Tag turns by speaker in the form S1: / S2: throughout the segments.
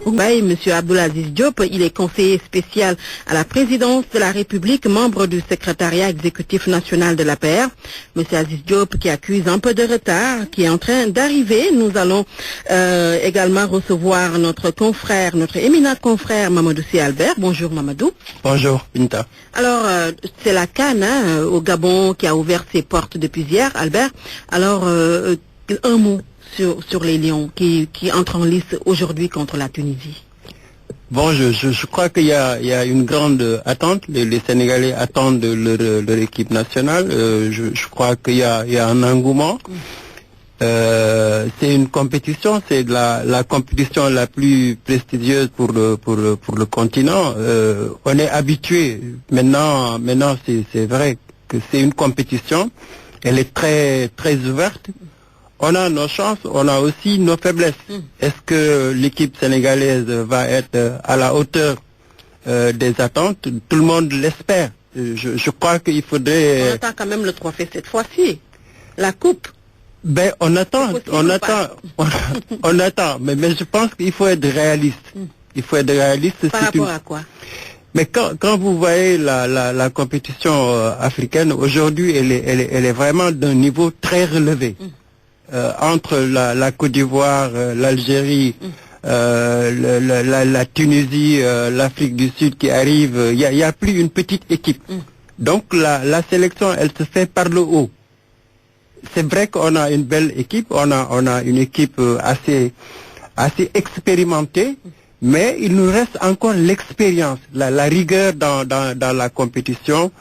S1: Oui, Monsieur Abdoulaziz Diop, il est conseiller spécial à la présidence de la République, membre du secrétariat exécutif national de l'APR. Monsieur Aziz Diop qui accuse un peu de retard, qui est en train d'arriver. Nous allons également recevoir notre éminent confrère Mamadou Sy Albert. Bonjour Mamadou.
S2: Bonjour Binta.
S1: Alors, c'est la CAN au Gabon qui a ouvert ses portes depuis hier, Albert. Alors, un mot sur les Lions qui entrent en lice aujourd'hui contre la Tunisie.
S2: Bon, je crois qu'il y a une grande attente. Les Sénégalais attendent leur équipe nationale. Je crois qu'il y a un engouement. C'est une compétition, c'est la compétition la plus prestigieuse pour le continent. On est habitué. Maintenant c'est vrai que c'est une compétition. Elle est très très ouverte. On a nos chances, on a aussi nos faiblesses. Est-ce que l'équipe sénégalaise va être à la hauteur des attentes? Tout le monde l'espère. Je crois qu'il faudrait...
S1: On attend quand même le trophée cette fois-ci. La coupe.
S2: Ben, on attend. Mais je pense qu'il faut être réaliste. Il faut être réaliste.
S1: Par rapport à quoi?
S2: Mais quand vous voyez la compétition africaine, aujourd'hui, elle est vraiment d'un niveau très relevé. Entre la Côte d'Ivoire, l'Algérie, la Tunisie, l'Afrique du Sud qui arrive, il y a plus une petite équipe. Donc la sélection, elle se fait par le haut. C'est vrai qu'on a une belle équipe, on a une équipe assez expérimentée, mais il nous reste encore l'expérience, la rigueur dans la compétition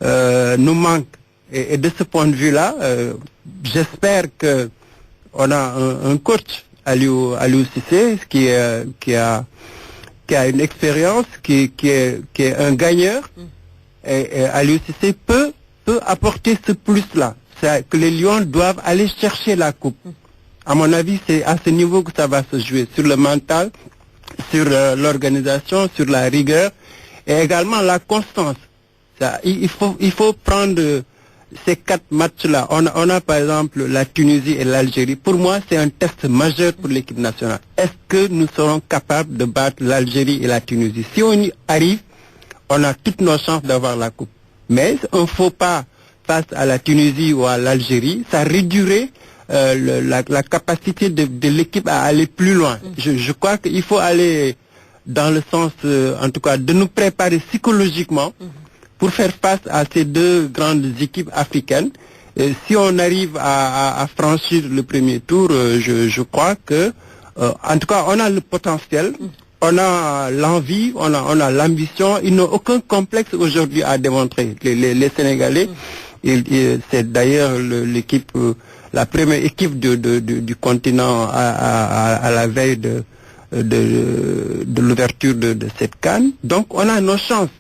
S2: nous manque. Et de ce point de vue-là, j'espère que on a un coach, Aliou Cissé, qui a une expérience, qui est un gagneur. Et Aliou Cissé peut apporter ce plus-là. C'est que les Lions doivent aller chercher la coupe. À mon avis, c'est à ce niveau que ça va se jouer, sur le mental, sur l'organisation, sur la rigueur, et également la constance. Il faut prendre ces 4 matchs-là. On a par exemple la Tunisie et l'Algérie. Pour moi, c'est un test majeur pour l'équipe nationale. Est-ce que nous serons capables de battre l'Algérie et la Tunisie? Si on y arrive, on a toutes nos chances d'avoir la coupe. Mais un faux pas face à la Tunisie ou à l'Algérie, ça réduirait la capacité de l'équipe à aller plus loin. Je crois qu'il faut aller dans le sens, en tout cas, de nous préparer psychologiquement pour faire face à ces 2 grandes équipes africaines. Si on arrive à franchir le premier tour, je crois que, en tout cas, on a le potentiel, on a l'envie, on a l'ambition. Ils n'ont aucun complexe aujourd'hui à démontrer. Les Sénégalais, c'est d'ailleurs l'équipe, la première équipe du continent à la veille de l'ouverture de cette CAN. Donc, on a nos chances.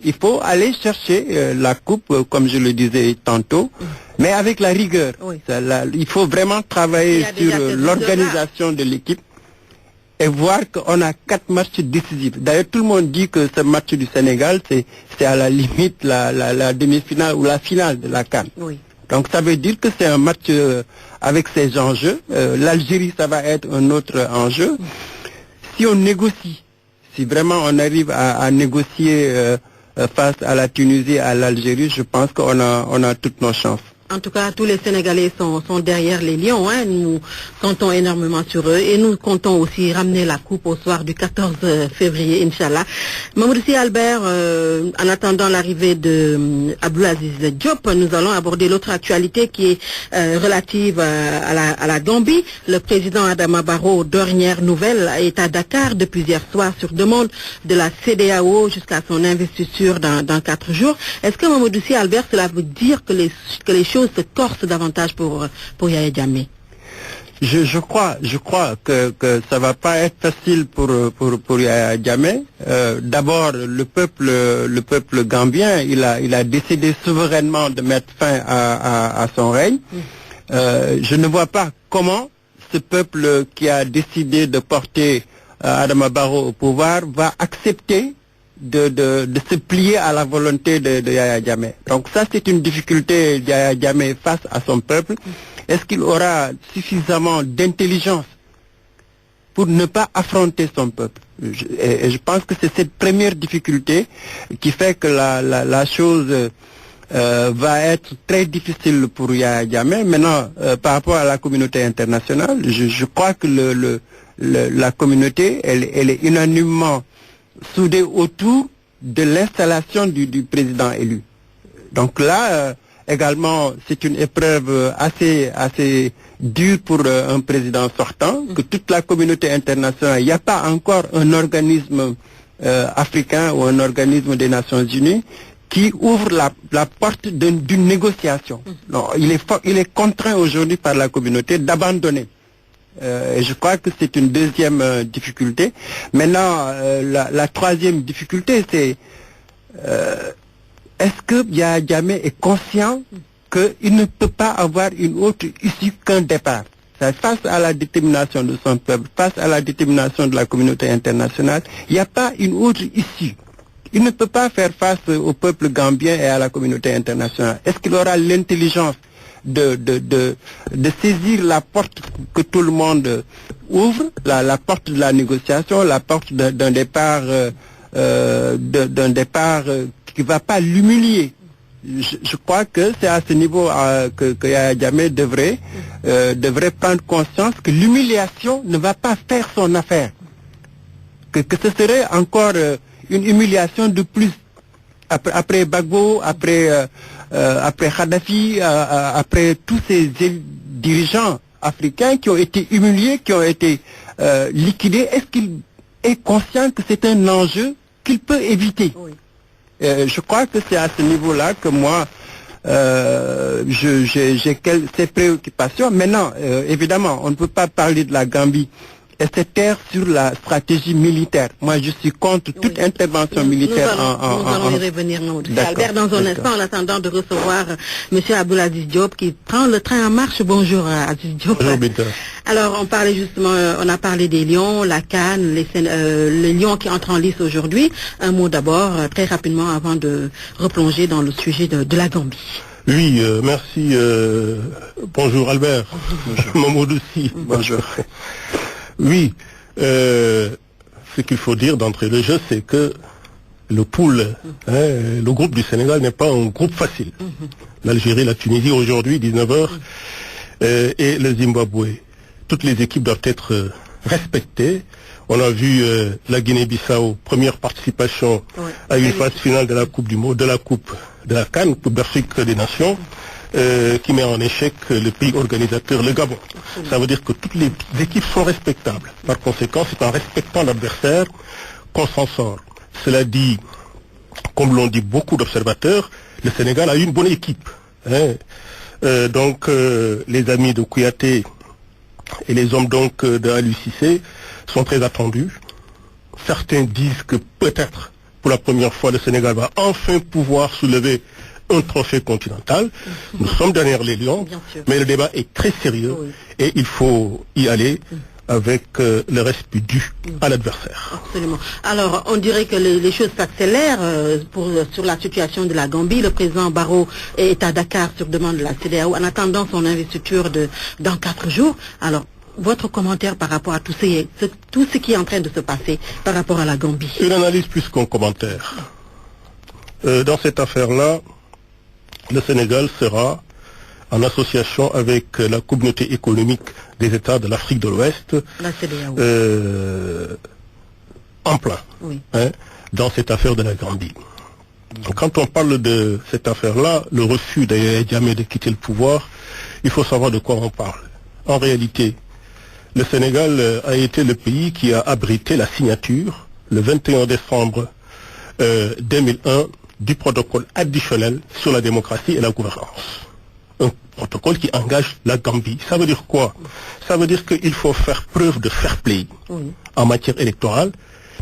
S2: Il faut aller chercher la coupe, comme je le disais tantôt, mais avec la rigueur. Oui. Il faut vraiment travailler sur l'organisation de l'équipe et voir qu'on a 4 matchs décisifs. D'ailleurs, tout le monde dit que ce match du Sénégal, c'est à la limite la demi-finale ou la finale de la CAN. Oui. Donc ça veut dire que c'est un match avec ses enjeux. L'Algérie, ça va être un autre enjeu. Si on négocie, si vraiment on arrive à négocier face à la Tunisie et à l'Algérie, je pense qu'on a toutes nos chances.
S1: En tout cas, tous les Sénégalais sont derrière les Lions. Nous comptons énormément sur eux et nous comptons aussi ramener la coupe au soir du 14 février, Inch'Allah. Mamadou Sy Albert, en attendant l'arrivée de Abdoulaziz Diop, nous allons aborder l'autre actualité qui est relative à la Gambie. Le président Adama Barrow, dernière nouvelle, est à Dakar depuis hier soir sur demande de la CEDEAO jusqu'à son investiture dans 4 jours. Est-ce que Mamadou Sy Albert, cela veut dire que les choses se corsent davantage pour Yaya Jammeh?
S2: Je crois que ça va pas être facile pour Yaya Jammeh. D'abord, le peuple gambien, il a décidé souverainement de mettre fin à son règne. Je ne vois pas comment ce peuple qui a décidé de porter Adama Barrow au pouvoir va accepter de se plier à la volonté de Yaya Jammeh. Donc ça, c'est une difficulté de Yaya Jammeh face à son peuple. Est-ce qu'il aura suffisamment d'intelligence pour ne pas affronter son peuple. Et je pense que c'est cette première difficulté qui fait que la chose va être très difficile pour Yahya Jammeh. Maintenant, par rapport à la communauté internationale, je crois que la communauté, elle est unanimement soudée autour de l'installation du président élu. Donc là, également, c'est une épreuve assez dure pour un président sortant, que toute la communauté internationale, il n'y a pas encore un organisme africain ou un organisme des Nations Unies qui ouvre la porte d'une négociation. Non, il est contraint aujourd'hui par la communauté d'abandonner. Et je crois que c'est une deuxième difficulté. Maintenant, la troisième difficulté, c'est est-ce que Yahya Jammeh est conscient qu'il ne peut pas avoir une autre issue qu'un départ? Face à la détermination de son peuple, face à la détermination de la communauté internationale, il n'y a pas une autre issue. Il ne peut pas faire face au peuple gambien et à la communauté internationale. Est-ce qu'il aura l'intelligence de saisir la porte que tout le monde ouvre, la porte de la négociation, la porte d'un départ qui ne va pas l'humilier? Je crois que c'est à ce niveau que Yahya Jammeh devrait prendre conscience que l'humiliation ne va pas faire son affaire. Que ce serait encore une humiliation de plus. Après Gbagbo, après Kadhafi, après tous ces dirigeants africains qui ont été humiliés, qui ont été liquidés, est-ce qu'il est conscient que c'est un enjeu qu'il peut éviter? Oui. Je crois que c'est à ce niveau-là que moi, j'ai ces préoccupations. Maintenant, évidemment, on ne peut pas parler de la Gambie et se taire sur la stratégie militaire. Moi, je suis contre toute intervention militaire.
S1: Nous allons y revenir, Albert, dans un instant, en attendant de recevoir M. Abdoulaziz Diop, qui prend le train en marche. Bonjour, Aziz Diop.
S3: Bonjour, Bita.
S1: Alors, on a parlé des Lions, la CAN, les Lions qui entrent en lice aujourd'hui. Un mot d'abord, très rapidement, avant de replonger dans le sujet de la Gambie.
S3: Oui, merci. Bonjour, Albert.
S2: Bonjour.
S3: Mamadou aussi.
S2: Bonjour.
S3: Oui, ce qu'il faut dire d'entrée de jeu, c'est que le pool, le groupe du Sénégal n'est pas un groupe facile. L'Algérie, la Tunisie, aujourd'hui, 19h, et le Zimbabwe. Toutes les équipes doivent être respectées. On a vu la Guinée-Bissau, première participation à une phase finale de la Coupe du Monde, de la CAN, Coupe d'Afrique des Nations. Qui met en échec le pays organisateur, le Gabon. Ça veut dire que toutes les équipes sont respectables. Par conséquent, c'est en respectant l'adversaire qu'on s'en sort. Cela dit, comme l'ont dit beaucoup d'observateurs, le Sénégal a une bonne équipe. Donc, les amis de Kouyaté et les hommes donc de Aliou Cissé sont très attendus. Certains disent que peut-être, pour la première fois, le Sénégal va enfin pouvoir soulever un trophée continental. Nous sommes derrière les Lions, mais le débat est très sérieux et il faut y aller avec le respect dû à l'adversaire.
S1: Absolument. Alors, on dirait que les choses s'accélèrent sur la situation de la Gambie. Le président Barrow est à Dakar sur demande de la CEDEAO en attendant son investiture dans 4 jours. Alors, votre commentaire par rapport à tout ce qui est en train de se passer par rapport à la Gambie?
S3: Une analyse plus qu'un commentaire. Dans cette affaire-là, le Sénégal sera en association avec la communauté économique des États de l'Afrique de l'Ouest,
S1: la CEDEAO,
S3: en plein dans cette affaire de la Gambie. Quand on parle de cette affaire-là, le refus de Yahya Jammeh de quitter le pouvoir, il faut savoir de quoi on parle. En réalité, le Sénégal a été le pays qui a abrité la signature, le 21 décembre 2001, du protocole additionnel sur la démocratie et la gouvernance. Un protocole qui engage la Gambie. Ça veut dire quoi? Ça veut dire qu'il faut faire preuve de fair play en matière électorale,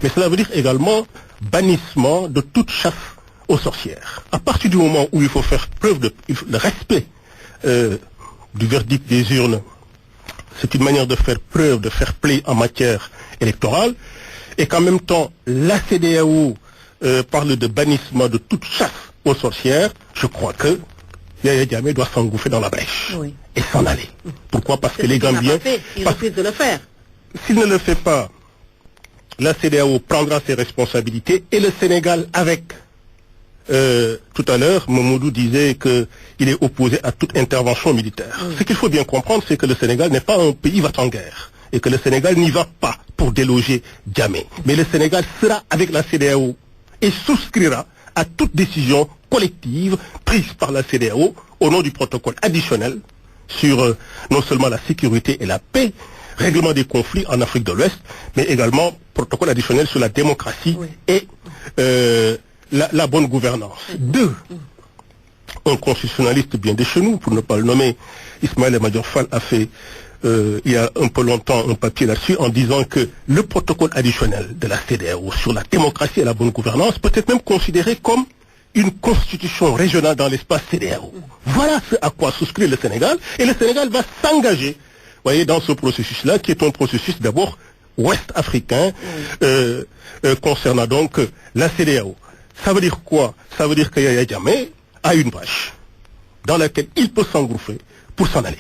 S3: mais cela veut dire également bannissement de toute chasse aux sorcières. À partir du moment où il faut faire preuve de respect du verdict des urnes, c'est une manière de faire preuve de fair play en matière électorale, et qu'en même temps la CEDEAO parle de bannissement de toute chasse aux sorcières, je crois que Yahya Jammeh doit s'engouffrer dans la brèche et s'en aller. Pourquoi? Parce que les Gambiens...
S1: Il refuse de le faire.
S3: s'il ne le fait pas, la CEDEAO prendra ses responsabilités et le Sénégal avec. Tout à l'heure, Mamadou disait qu'il est opposé à toute intervention militaire. Ce qu'il faut bien comprendre, c'est que le Sénégal n'est pas un pays va en guerre et que le Sénégal n'y va pas pour déloger Djamé. Mais le Sénégal sera avec la CEDEAO et souscrira à toute décision collective prise par la CEDEAO au nom du protocole additionnel sur non seulement la sécurité et la paix, règlement des conflits en Afrique de l'Ouest, mais également protocole additionnel sur la démocratie et la bonne gouvernance. Deux, un constitutionnaliste bien de chez nous, pour ne pas le nommer, Ismaël Madior Fall a fait il y a un peu longtemps un papier là-dessus en disant que le protocole additionnel de la CEDEAO sur la démocratie et la bonne gouvernance peut être même considéré comme une constitution régionale dans l'espace CEDEAO. Voilà ce à quoi souscrit le Sénégal, et le Sénégal va s'engager, voyez, dans ce processus-là, qui est un processus d'abord ouest-africain, concernant donc la CEDEAO. Ça veut dire quoi? Ça veut dire que Yaya Jammeh a une brèche dans laquelle il peut s'engouffrer pour s'en aller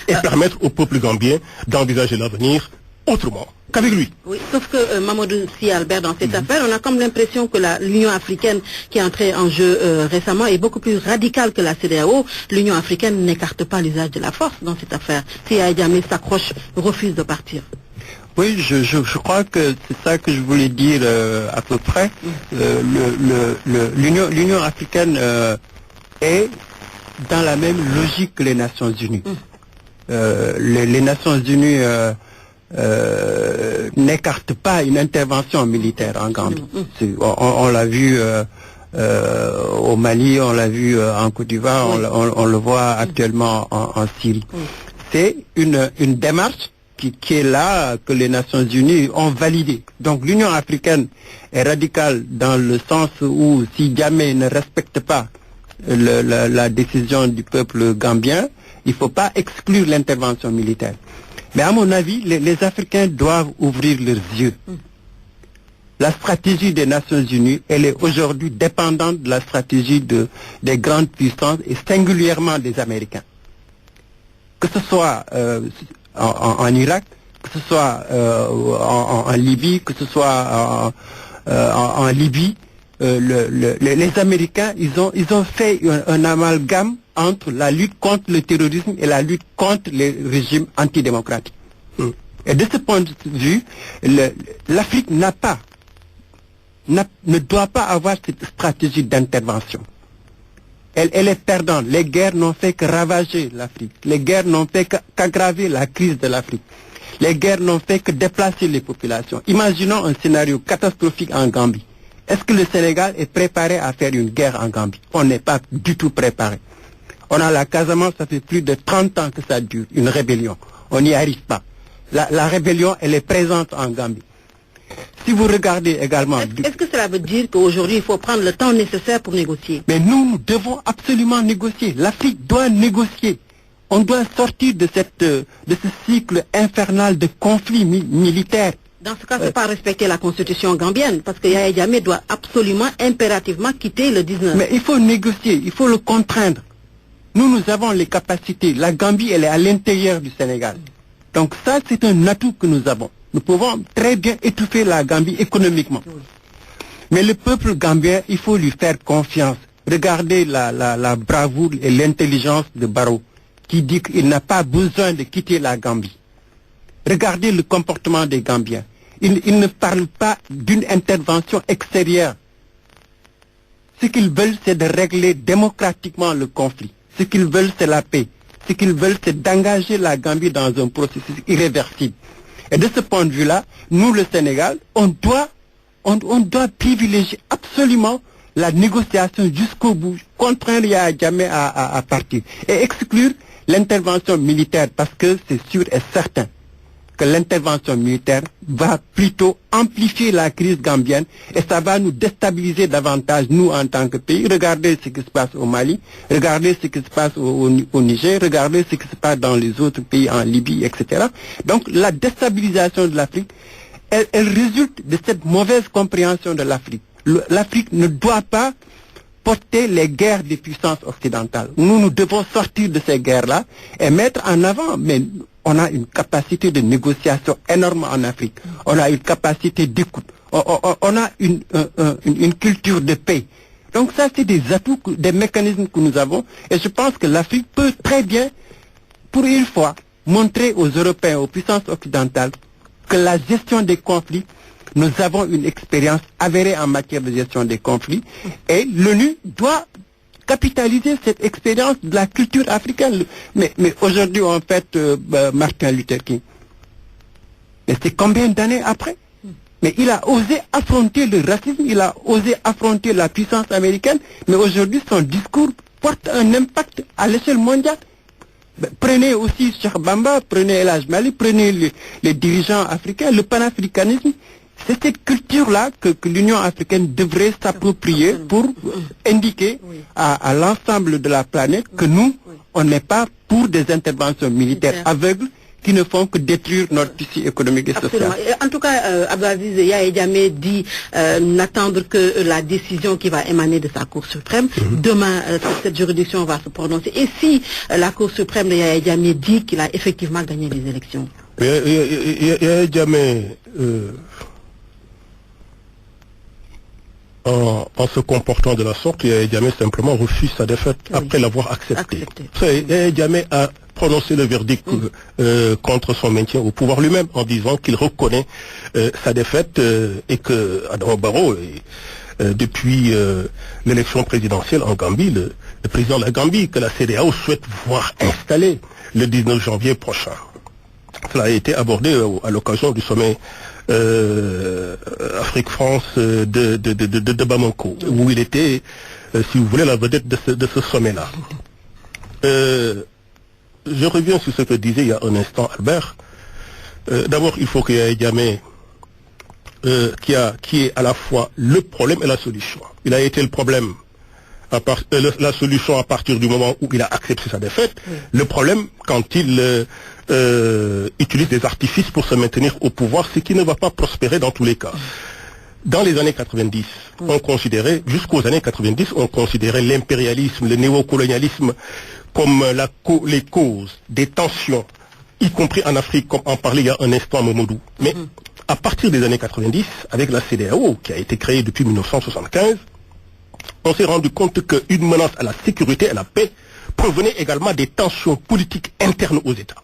S3: et permettre au peuple gambien d'envisager l'avenir autrement qu'avec lui.
S1: Oui, sauf que Mamadou Sy Albert, dans cette affaire, on a comme l'impression que l'Union africaine qui est entrée en jeu récemment est beaucoup plus radicale que la CEDEAO. L'Union africaine n'écarte pas l'usage de la force dans cette affaire. Si Yaya Jammeh s'accroche, refuse de partir.
S2: Oui, je crois que c'est ça que je voulais dire à peu près. L'Union africaine est dans la même logique que les Nations Unies. Les Nations Unies n'écartent pas une intervention militaire en Gambie. On l'a vu au Mali, on l'a vu en Côte d'Ivoire, on le voit actuellement en Syrie. C'est une démarche qui est là, que les Nations Unies ont validé. Donc l'Union africaine est radicale dans le sens où si Jammeh ne respecte pas la décision du peuple gambien, il ne faut pas exclure l'intervention militaire. Mais à mon avis, les Africains doivent ouvrir leurs yeux. La stratégie des Nations Unies, elle est aujourd'hui dépendante de la stratégie des grandes puissances et singulièrement des Américains. Que ce soit en Irak, que ce soit en Libye, que ce soit en Libye, les Américains, ils ont fait un amalgame entre la lutte contre le terrorisme et la lutte contre les régimes antidémocratiques. Et de ce point de vue, l'Afrique ne doit pas avoir cette stratégie d'intervention. Elle est perdante. Les guerres n'ont fait que ravager l'Afrique. Les guerres n'ont fait qu'aggraver la crise de l'Afrique. Les guerres n'ont fait que déplacer les populations. Imaginons un scénario catastrophique en Gambie. Est-ce que le Sénégal est préparé à faire une guerre en Gambie? On n'est pas du tout préparé. On a la Casamance, ça fait plus de 30 ans que ça dure, une rébellion. On n'y arrive pas. La rébellion, elle est présente en Gambie. Si vous regardez également...
S1: Est-ce que cela veut dire qu'aujourd'hui, il faut prendre le temps nécessaire pour négocier?
S2: Mais nous devons absolument négocier. L'Afrique doit négocier. On doit sortir de ce cycle infernal de conflits militaires.
S1: Dans ce cas, c'est pas respecter la constitution gambienne, parce que Yaya Jammeh doit absolument, impérativement quitter le 19.
S2: Mais il faut négocier, il faut le contraindre. Nous avons les capacités. La Gambie, elle est à l'intérieur du Sénégal. Donc ça, c'est un atout que nous avons. Nous pouvons très bien étouffer la Gambie économiquement. Mais le peuple gambien, il faut lui faire confiance. Regardez la bravoure et l'intelligence de Barrow, qui dit qu'il n'a pas besoin de quitter la Gambie. Regardez le comportement des Gambiens. Ils ne parlent pas d'une intervention extérieure. Ce qu'ils veulent, c'est de régler démocratiquement le conflit. Ce qu'ils veulent, c'est la paix. Ce qu'ils veulent, c'est d'engager la Gambie dans un processus irréversible. Et de ce point de vue-là, nous, le Sénégal, on doit privilégier absolument la négociation jusqu'au bout, contraindre Yaya Jammeh à partir et exclure l'intervention militaire, parce que c'est sûr et certain que l'intervention militaire va plutôt amplifier la crise gambienne et ça va nous déstabiliser davantage, nous en tant que pays. Regardez ce qui se passe au Mali, regardez ce qui se passe au Niger, regardez ce qui se passe dans les autres pays, en Libye, etc. Donc la déstabilisation de l'Afrique, elle résulte de cette mauvaise compréhension de l'Afrique. L'Afrique ne doit pas porter les guerres des puissances occidentales. Nous devons sortir de ces guerres-là et mettre en avant, mais on a une capacité de négociation énorme en Afrique. On a une capacité d'écoute. On a une culture de paix. Donc ça, c'est des atouts, des mécanismes que nous avons. Et je pense que l'Afrique peut très bien, pour une fois, montrer aux Européens, aux puissances occidentales, que la gestion des conflits, nous avons une expérience avérée en matière de gestion des conflits. Et l'ONU doit capitaliser cette expérience de la culture africaine. Mais aujourd'hui, on fête Martin Luther King. Mais c'est combien d'années après? Mais il a osé affronter le racisme, il a osé affronter la puissance américaine, mais aujourd'hui son discours porte un impact à l'échelle mondiale. Prenez aussi Cheikh Bamba, prenez El Hadj Malick, prenez les dirigeants africains, le panafricanisme. C'est cette culture-là que l'Union africaine devrait s'approprier pour indiquer à l'ensemble de la planète que nous, on n'est pas pour des interventions militaires aveugles qui ne font que détruire notre tissu économique et social.
S1: En tout cas, Abdelaziz Yahya Jammeh dit n'attendre que la décision qui va émaner de sa Cour suprême. Demain, cette juridiction va se prononcer. Et si la Cour suprême de Yahya Jammeh dit qu'il a effectivement gagné les élections?
S3: Yahya Jammeh, en se comportant de la sorte, Yahya Jammeh simplement refuse sa défaite après l'avoir acceptée. Yahya Jammeh a prononcé le verdict contre son maintien au pouvoir lui-même en disant qu'il reconnaît sa défaite et que Adama Barrow, depuis l'élection présidentielle en Gambie, le président de la Gambie, que la CEDEAO souhaite voir installé le 19 janvier prochain. Cela a été abordé à l'occasion du sommet Afrique-France de Bamako, où il était, si vous voulez, la vedette de ce sommet-là. Je reviens sur ce que disait il y a un instant Albert. D'abord, il faut qu'il y ait Jammeh qui est à la fois le problème et la solution. Il a été le problème, la solution à partir du moment où il a accepté sa défaite. Le problème, quand il utilise des artifices pour se maintenir au pouvoir, ce qui ne va pas prospérer dans tous les cas. Dans les années 90, on considérait, jusqu'aux années 90, on considérait l'impérialisme, le néocolonialisme comme les causes des tensions, y compris en Afrique, comme en parlait il y a un instant Momodou. Mais à partir des années 90, avec la CEDEAO, qui a été créée depuis 1975, on s'est rendu compte qu'une menace à la sécurité et à la paix provenait également des tensions politiques internes aux États.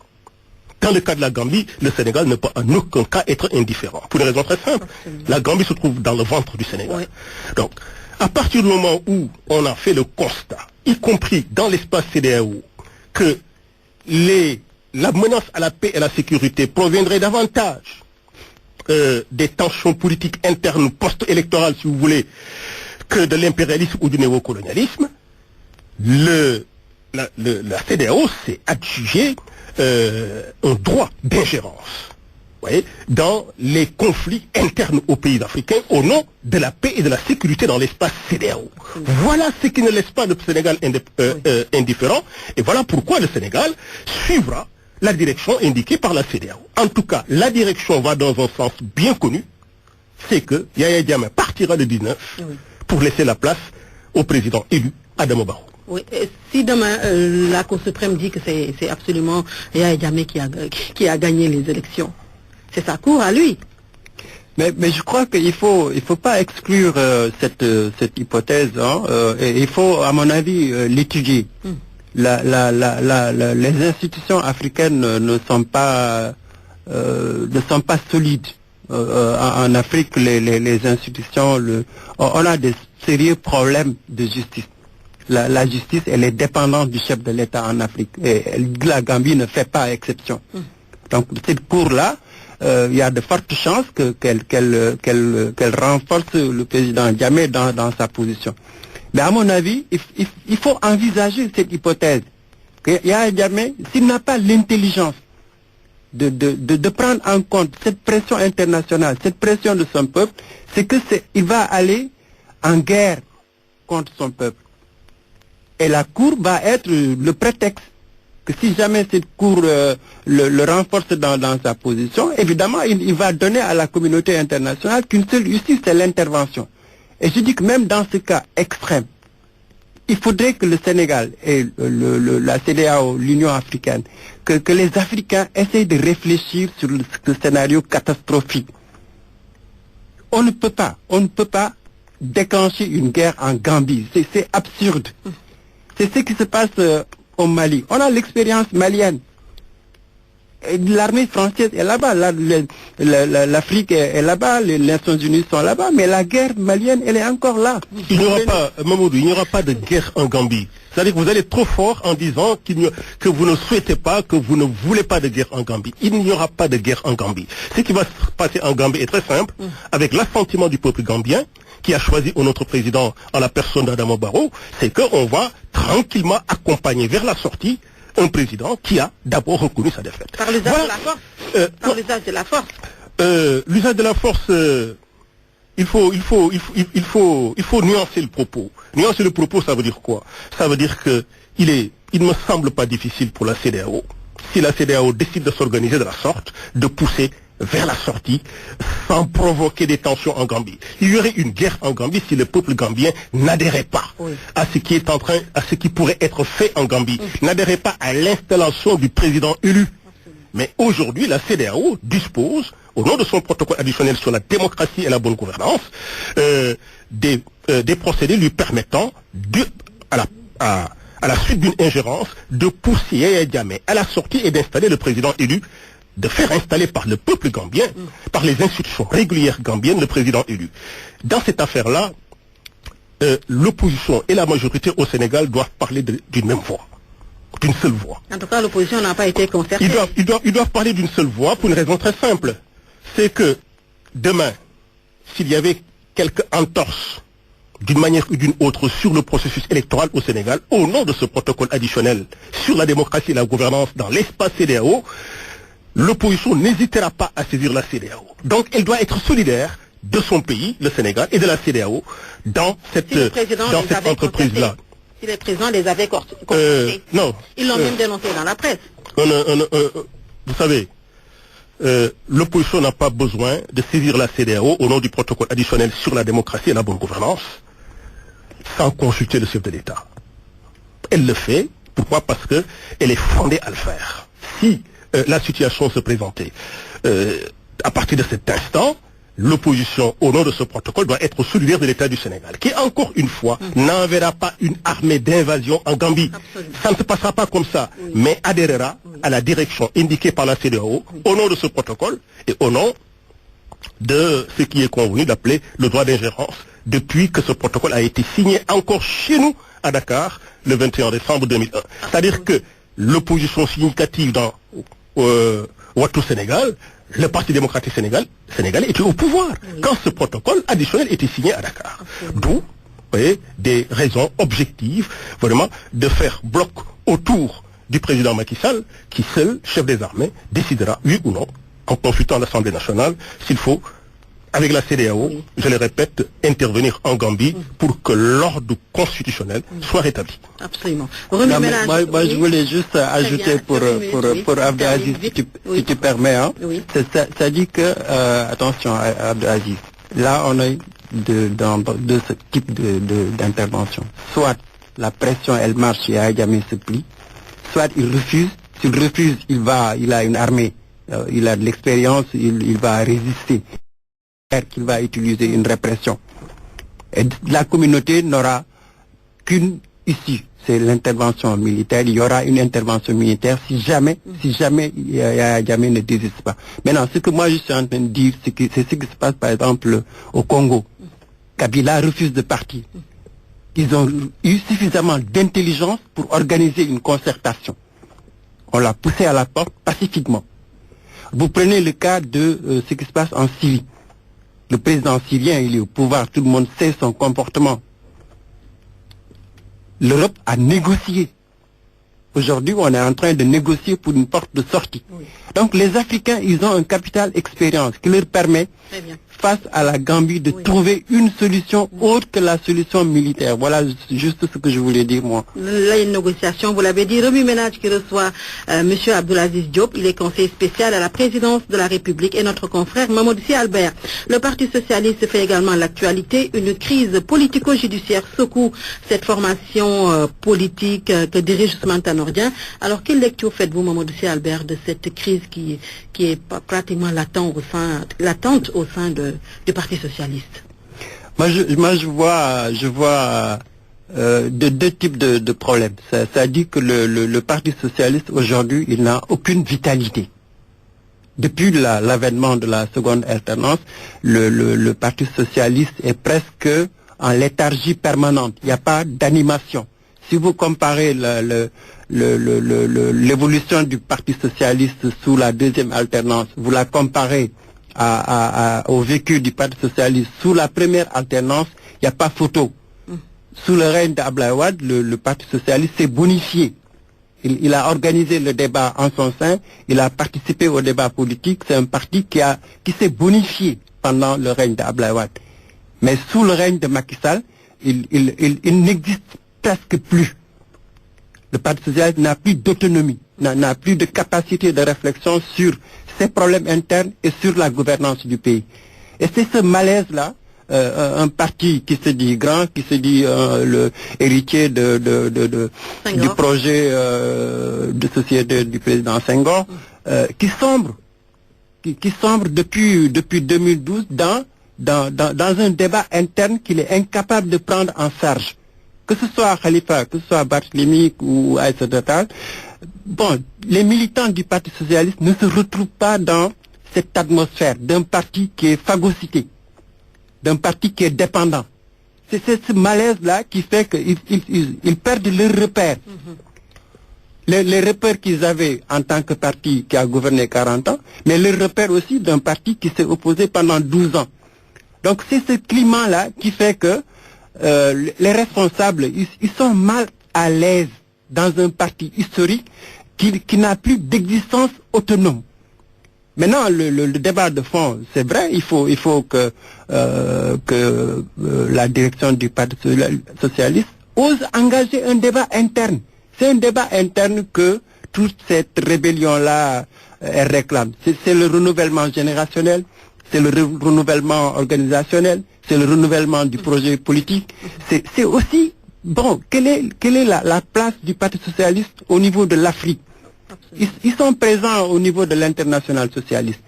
S3: Dans le cas de la Gambie, le Sénégal ne peut en aucun cas être indifférent. Pour une raison très simple, la Gambie se trouve dans le ventre du Sénégal. Donc, à partir du moment où on a fait le constat, y compris dans l'espace CEDEAO, que la menace à la paix et à la sécurité proviendrait davantage des tensions politiques internes post-électorales, si vous voulez, que de l'impérialisme ou du néocolonialisme, la CEDEAO s'est adjugée un droit d'ingérence dans les conflits internes aux pays africains au nom de la paix et de la sécurité dans l'espace CEDEAO. Voilà ce qui ne laisse pas le Sénégal indifférent, et voilà pourquoi le Sénégal suivra la direction indiquée par la CEDEAO. En tout cas, la direction va dans un sens bien connu, c'est que Yahya Jammeh partira le 19 pour laisser la place au président élu Adama Barrow.
S1: Oui, si demain la Cour suprême dit que c'est absolument Yahya Jammeh qui a gagné les élections, c'est sa cour à lui.
S2: Mais je crois qu'il faut pas exclure cette hypothèse. Et il faut, à mon avis, l'étudier. Les institutions africaines ne sont pas solides. En Afrique, les institutions, on a des sérieux problèmes de justice. La justice, elle est dépendante du chef de l'État en Afrique. Et la Gambie ne fait pas exception. Donc, cette cour-là, il y a de fortes chances qu'elle renforce le président Jammeh dans sa position. Mais à mon avis, il faut envisager cette hypothèse. Que Yahya Jammeh, s'il n'a pas l'intelligence de prendre en compte cette pression internationale, cette pression de son peuple, il va aller en guerre contre son peuple. Et la Cour va être le prétexte que si jamais cette Cour le renforce dans sa position, évidemment, il va donner à la communauté internationale qu'une seule issue, c'est l'intervention. Et je dis que même dans ce cas extrême, Il faudrait que le Sénégal et la CEDEAO, l'Union africaine, que les Africains essayent de réfléchir sur ce scénario catastrophique. On ne peut pas déclencher une guerre en Gambie. C'est absurde. C'est ce qui se passe au Mali. On a l'expérience malienne. L'armée française est là-bas, l'Afrique est là-bas, les Nations Unies sont là-bas, mais la guerre malienne, elle est encore là.
S3: Il n'y aura pas, Mamoudou, il n'y aura pas de guerre en Gambie. C'est-à-dire que vous allez trop fort en disant que vous ne souhaitez pas, que vous ne voulez pas de guerre en Gambie. Il n'y aura pas de guerre en Gambie. Ce qui va se passer en Gambie est très simple, avec l'assentiment du peuple gambien, qui a choisi notre président en la personne d'Adama Barrow, c'est qu'on va tranquillement accompagner vers la sortie un président qui a d'abord reconnu sa défaite.
S1: Par l'usage de la force. Par l'usage de la force.
S3: L'usage de la force, il faut nuancer le propos. Nuancer le propos, ça veut dire quoi? Ça veut dire que il me semble pas difficile pour la CEDEAO, si la CEDEAO décide de s'organiser de la sorte, de pousser vers la sortie sans provoquer des tensions en Gambie. Il y aurait une guerre en Gambie si le peuple gambien n'adhérait pas à ce qui pourrait être fait en Gambie, n'adhérait pas à l'installation du président élu. Mais aujourd'hui, la CEDEAO dispose, au nom de son protocole additionnel sur la démocratie et la bonne gouvernance, des procédés lui permettant, à la suite d'une ingérence, de pousser Yaya Jammeh à la sortie et d'installer le président élu, de faire installer par le peuple gambien, par les institutions régulières gambiennes, le président élu. Dans cette affaire-là, l'opposition et la majorité au Sénégal doivent parler d'une même voix, d'une seule voix.
S1: En tout cas, l'opposition n'a pas été concertée.
S3: Ils doivent parler d'une seule voix pour une raison très simple. C'est que demain, s'il y avait quelque entorse d'une manière ou d'une autre sur le processus électoral au Sénégal, au nom de ce protocole additionnel sur la démocratie et la gouvernance dans l'espace CEDEAO, l'opposition n'hésitera pas à saisir la CEDEAO. Donc elle doit être solidaire de son pays, le Sénégal, et de la CEDEAO dans cette entreprise-là.
S1: Si les présidents les avaient consultés,
S3: non.
S1: Ils l'ont même dénoncé dans la presse.
S3: Vous savez, l'opposition n'a pas besoin de saisir la CEDEAO au nom du protocole additionnel sur la démocratie et la bonne gouvernance sans consulter le chef de l'État. Elle le fait. Pourquoi? Parce que elle est fondée à le faire. Si la situation se présentait à partir de cet instant, l'opposition, au nom de ce protocole, doit être solidaire de l'État du Sénégal, qui, encore une fois, n'enverra pas une armée d'invasion en Gambie. Absolument. Ça ne se passera pas comme ça, mais adhérera à la direction indiquée par la CEDEAO, au nom de ce protocole, et au nom de ce qui est convenu d'appeler le droit d'ingérence, depuis que ce protocole a été signé encore chez nous, à Dakar, le 21 décembre 2001. C'est-à-dire que l'opposition significative dans Ouattou Sénégal, le Parti démocratique sénégalais était au pouvoir quand ce protocole additionnel était signé à Dakar. D'où des raisons objectives, vraiment, de faire bloc autour du président Macky Sall, qui seul, chef des armées, décidera, oui ou non, en consultant l'Assemblée nationale, s'il faut, avec la CEDEAO, je le répète, intervenir en Gambie pour que l'ordre constitutionnel soit rétabli.
S1: Absolument.
S2: Moi, je voulais juste ajouter pour Abdelaziz, si tu permets. Hein. Ça dit que, attention Abdelaziz, là on est dans ce type d'intervention. Soit la pression elle marche et Yaya Jammeh se plie, soit il refuse. S'il refuse, il a une armée, il a de l'expérience, il va résister. Qu'il va utiliser une répression. Et la communauté n'aura qu'une issue, c'est l'intervention militaire. Il y aura une intervention militaire si jamais Yaya Jammeh ne désiste pas. Maintenant, ce que moi je suis en train de dire, c'est ce qui se passe par exemple au Congo. Kabila refuse de partir. Ils ont eu suffisamment d'intelligence pour organiser une concertation. On l'a poussé à la porte pacifiquement. Vous prenez le cas de ce qui se passe en Syrie. Le président syrien, il est au pouvoir, tout le monde sait son comportement. L'Europe a négocié. Aujourd'hui, on est en train de négocier pour une porte de sortie. Donc les Africains, ils ont un capital expérience qui leur permet face à la Gambie de trouver une solution autre que la solution militaire. Voilà juste ce que je voulais dire, moi.
S1: Là, une négociation, vous l'avez dit, remue-ménage qui reçoit M. Abdoulaziz Diop. Il est conseiller spécial à la présidence de la République, et notre confrère Mamadou Sy Albert. Le Parti socialiste fait également l'actualité. Une crise politico-judiciaire secoue cette formation politique que dirige Ousmane Tanor Dieng. Alors, quelle lecture faites-vous, Mamadou Sy Albert, de cette crise qui est pratiquement latente au sein du Parti socialiste?
S2: Moi, je vois deux types de problèmes. Ça dit que le Parti socialiste aujourd'hui, il n'a aucune vitalité. Depuis l'avènement de la seconde alternance, le Parti socialiste est presque en léthargie permanente. Il n'y a pas d'animation. Si vous comparez l'évolution du Parti socialiste sous la deuxième alternance, vous la comparez au vécu du Parti socialiste sous la première alternance, il n'y a pas photo. Sous le règne d'Abdoulaye Wade, le Parti socialiste s'est bonifié. Il a organisé le débat en son sein, il a participé au débat politique. C'est un parti qui s'est bonifié pendant le règne d'Abdoulaye Wade. Mais sous le règne de Macky Sall, il n'existe presque plus. Le Parti socialiste n'a plus d'autonomie, n'a plus de capacité de réflexion sur ses problèmes internes et sur la gouvernance du pays. Et c'est ce malaise-là, un parti qui se dit grand, qui se dit le héritier du projet de société du président Senghor, qui sombre depuis 2012 dans un débat interne qu'il est incapable de prendre en charge. Que ce soit Khalifa, que ce soit Barthélémy ou Aïssata Tall, bon, les militants du Parti socialiste ne se retrouvent pas dans cette atmosphère d'un parti qui est phagocyté, d'un parti qui est dépendant. C'est ce malaise-là qui fait qu'ils perdent leurs repères. Les repères qu'ils avaient en tant que parti qui a gouverné 40 ans, mais les repères aussi d'un parti qui s'est opposé pendant 12 ans. Donc c'est ce climat-là qui fait que les responsables, ils sont mal à l'aise dans un parti historique qui n'a plus d'existence autonome. Maintenant, le débat de fond, c'est vrai, il faut que la direction du Parti socialiste ose engager un débat interne. C'est un débat interne que toute cette rébellion-là réclame. C'est le renouvellement générationnel, c'est le renouvellement organisationnel, c'est le renouvellement du projet politique. C'est aussi, bon, quelle est la place du Parti socialiste au niveau de l'Afrique? Ils sont présents au niveau de l'international socialiste.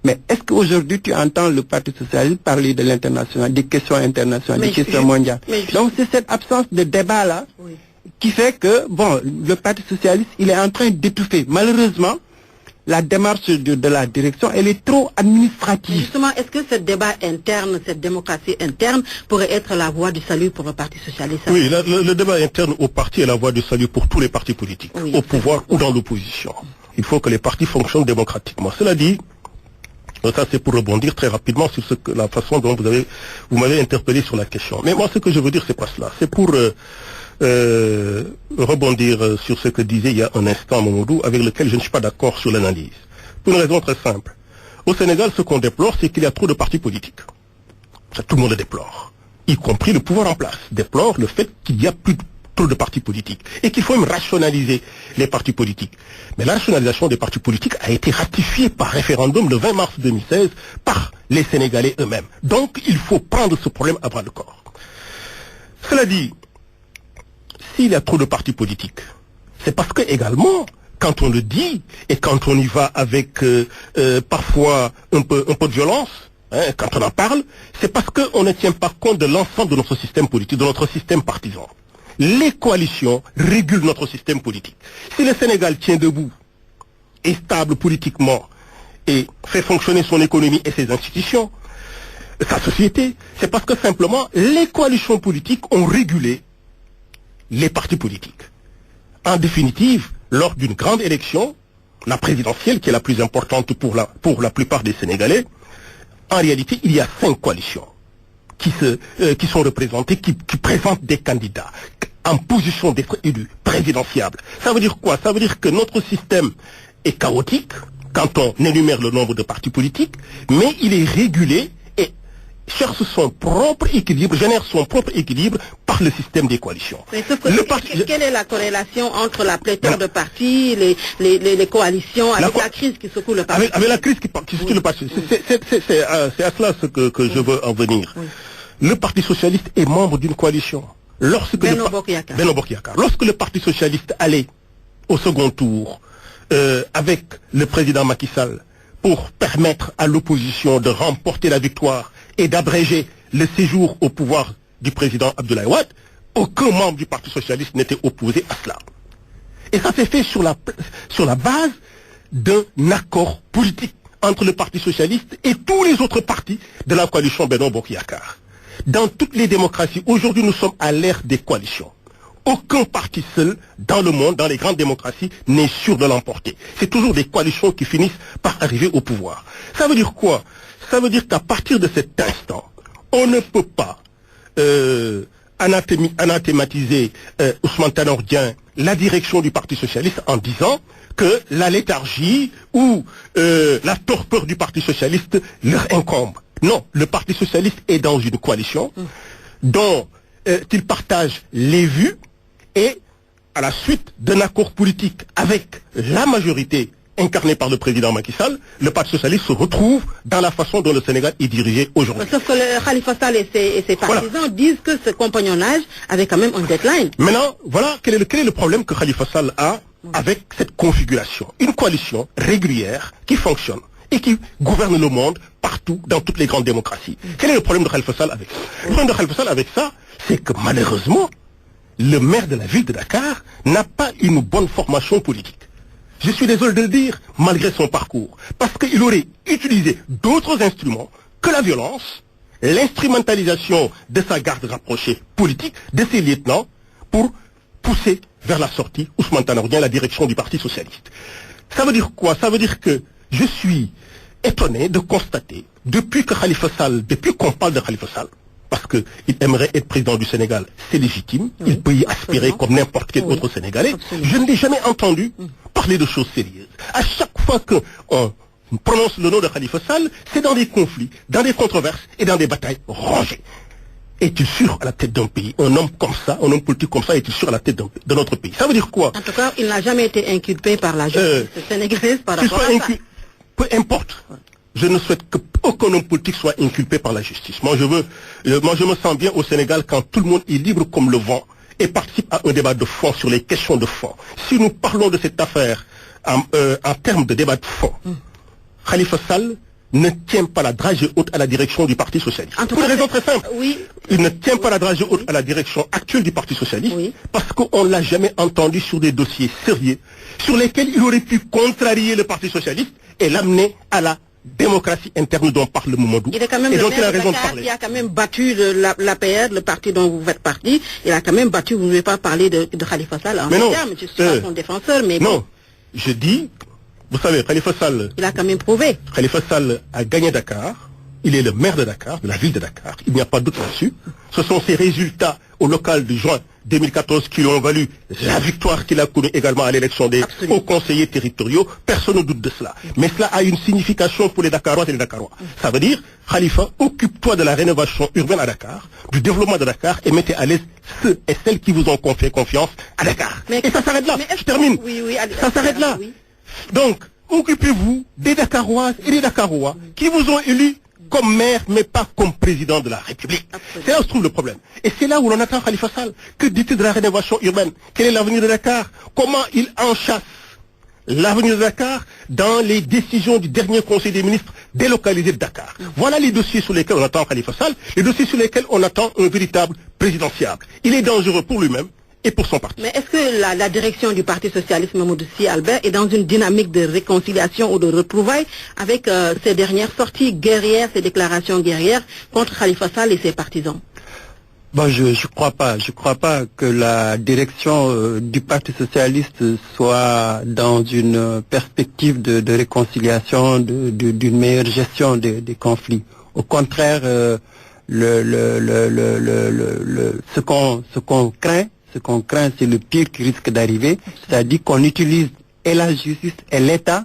S2: Mais est-ce qu'aujourd'hui tu entends le Parti socialiste parler de l'international, des questions internationales, des questions mondiales? Donc c'est cette absence de débat-là qui fait que, bon, le Parti socialiste, il est en train d'étouffer. Malheureusement, la démarche de la direction, elle est trop administrative.
S1: Justement, est-ce que ce débat interne, cette démocratie interne, pourrait être la voie du salut pour le Parti socialiste?
S3: Oui, le débat interne au parti est la voie du salut pour tous les partis politiques, au pouvoir ou dans l'opposition. Il faut que les partis fonctionnent démocratiquement. Cela dit, ça c'est pour rebondir très rapidement sur la façon dont vous m'avez interpellé sur la question. Mais moi, ce que je veux dire, c'est pas cela. C'est pour rebondir sur ce que disait il y a un instant Mamadou, avec lequel je ne suis pas d'accord sur l'analyse. Pour une raison très simple. Au Sénégal, ce qu'on déplore, c'est qu'il y a trop de partis politiques. Ça, tout le monde le déplore. Y compris le pouvoir en place. Déplore le fait qu'il y a plus trop de partis politiques. Et qu'il faut même rationaliser les partis politiques. Mais la rationalisation des partis politiques a été ratifiée par référendum le 20 mars 2016 par les Sénégalais eux-mêmes. Donc, il faut prendre ce problème à bras le corps. Cela dit, s'il y a trop de partis politiques, c'est parce que également, quand on le dit et quand on y va avec parfois un peu de violence, quand on en parle, c'est parce qu'on ne tient pas compte de l'ensemble de notre système politique, de notre système partisan. Les coalitions régulent notre système politique. Si le Sénégal tient debout, est stable politiquement et fait fonctionner son économie et ses institutions, sa société, c'est parce que simplement les coalitions politiques ont régulé les partis politiques. En définitive, lors d'une grande élection, la présidentielle, qui est la plus importante pour la plupart des Sénégalais, en réalité, il y a 5 coalitions qui sont représentées, qui présentent des candidats en position d'être élus, présidentiables. Ça veut dire quoi? Ça veut dire que notre système est chaotique quand on énumère le nombre de partis politiques, mais il est régulé et cherche son propre équilibre, génère son propre équilibre par le système des coalitions.
S1: Mais sauf que quelle est la corrélation entre la pléthore de partis, les coalitions, avec la crise qui secoue le parti?
S3: Avec la crise qui secoue le parti. C'est à cela que je veux en venir. Oui. Le Parti socialiste est membre d'une coalition. Lorsque le Parti socialiste allait au second tour avec le président Macky Sall pour permettre à l'opposition de remporter la victoire et d'abréger le séjour au pouvoir du président Abdoulaye Wade, aucun membre du Parti socialiste n'était opposé à cela. Et ça s'est fait sur la base d'un accord politique entre le Parti socialiste et tous les autres partis de la coalition Benno Bokk Yakaar. Dans toutes les démocraties, aujourd'hui nous sommes à l'ère des coalitions. Aucun parti seul dans le monde, dans les grandes démocraties, n'est sûr de l'emporter. C'est toujours des coalitions qui finissent par arriver au pouvoir. Ça veut dire quoi? Ça veut dire qu'à partir de cet instant, on ne peut pas anathématiser Ousmane Tanor Dieng, la direction du Parti socialiste, en disant que la léthargie ou la torpeur du Parti socialiste leur incombe. Non, le Parti socialiste est dans une coalition dont il partage les vues et à la suite d'un accord politique avec la majorité incarnée par le président Macky Sall, le Parti socialiste se retrouve dans la façon dont le Sénégal est dirigé aujourd'hui.
S1: Sauf que le Khalifa Sall et ses partisans disent que ce compagnonnage avait quand même un deadline.
S3: Maintenant, voilà quel est le problème que Khalifa Sall a avec cette configuration. Une coalition régulière qui fonctionne et qui gouverne le monde partout, dans toutes les grandes démocraties. Quel est le problème de Khalifa Sall avec ça? Le problème de Khalifa Sall avec ça, c'est que malheureusement, le maire de la ville de Dakar n'a pas une bonne formation politique. Je suis désolé de le dire, malgré son parcours. Parce qu'il aurait utilisé d'autres instruments que la violence, l'instrumentalisation de sa garde rapprochée politique, de ses lieutenants, pour pousser vers la sortie Ousmane Tanor Dieng, la direction du Parti socialiste. Ça veut dire quoi? Ça veut dire que je suis étonné de constater, depuis qu'on parle de Khalifa Sall, parce qu'il aimerait être président du Sénégal, c'est légitime, il peut y aspirer comme n'importe quel autre Sénégalais, je ne l'ai jamais entendu parler de choses sérieuses. À chaque fois qu'on prononce le nom de Khalifa Sall, c'est dans des conflits, dans des controverses et dans des batailles rangées. Est-il sûr à la tête d'un pays? Un homme comme ça, un homme politique comme ça, est-il sûr à la tête de notre pays? Ça veut dire quoi?
S1: En tout cas, il n'a jamais été inculpé par la justice sénégalaise par rapport à ça.
S3: Peu importe. Je ne souhaite qu'aucun homme politique soit inculpé par la justice. Moi, je me sens bien au Sénégal quand tout le monde est libre comme le vent et participe à un débat de fond sur les questions de fond. Si nous parlons de cette affaire en termes de débat de fond, Khalifa Sall ne tient pas la dragée haute à la direction du Parti socialiste. Pour une raison très simple.
S1: Oui.
S3: Il ne tient pas la dragée haute à la direction actuelle du Parti socialiste parce qu'on ne l'a jamais entendu sur des dossiers sérieux sur lesquels il aurait pu contrarier le Parti socialiste et l'amener à la démocratie interne dont parle Mamadou.
S1: Il est quand même le maire de Dakar qui a quand même battu l'APR, le parti dont vous faites partie. Il a quand même battu, vous ne voulez pas parler de Khalifa Sall en termes, je suis pas son défenseur, mais
S3: non,
S1: bon.
S3: Je dis, vous savez, Khalifa Sall...
S1: Il a quand même prouvé.
S3: Khalifa Sall a gagné Dakar, il est le maire de Dakar, de la ville de Dakar, il n'y a pas de doute là-dessus. Ce sont ses résultats au local de juin 2014 qui lui ont valu la victoire qu'il a connue également à l'élection des hauts conseillers territoriaux. Personne ne doute de cela. Mais cela a une signification pour les Dakarois et les Dakarois. Ça veut dire, Khalifa, occupe-toi de la rénovation urbaine à Dakar, du développement de Dakar et mettez à l'aise ceux et celles qui vous ont confié confiance à Dakar. Et ça s'arrête là. Je termine. Ça s'arrête là. Donc, occupez-vous des Dakaroises et des Dakarois qui vous ont élus comme maire, mais pas comme président de la République. C'est là où se trouve le problème. Et c'est là où l'on attend Khalifa Sall. Que dit-il de la rénovation urbaine? Quel est l'avenir de Dakar? Comment il enchasse l'avenir de Dakar dans les décisions du dernier Conseil des ministres délocalisé de Dakar? Voilà les dossiers sur lesquels on attend Khalifa Sall, les dossiers sur lesquels on attend un véritable présidentiable. Il est dangereux pour lui-même et pour son parti.
S1: Mais est-ce que la direction du Parti socialiste, Mamadou Sy Albert, est dans une dynamique de réconciliation ou de retrouvailles avec ces dernières sorties guerrières, ces déclarations guerrières contre Khalifa Sall et ses partisans?
S2: Bon, je crois pas. Je crois pas que la direction du Parti socialiste soit dans une perspective de réconciliation, d'une meilleure gestion des conflits. Au contraire, ce qu'on craint, c'est le pire qui risque d'arriver, c'est-à-dire qu'on utilise et la justice et l'État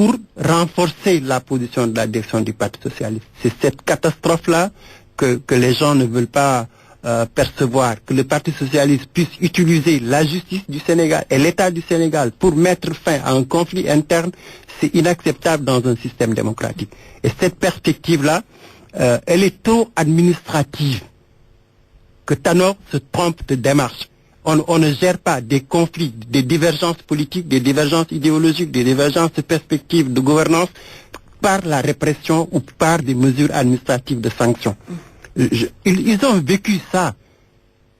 S2: pour renforcer la position de la direction du Parti socialiste. C'est cette catastrophe-là que les gens ne veulent pas percevoir, que le Parti socialiste puisse utiliser la justice du Sénégal et l'État du Sénégal pour mettre fin à un conflit interne, c'est inacceptable dans un système démocratique. Et cette perspective-là, elle est trop administrative, que Tanor se trompe de démarche. On ne gère pas des conflits, des divergences politiques, des divergences idéologiques, des divergences de perspectives de gouvernance par la répression ou par des mesures administratives de sanctions. Ils ont vécu ça.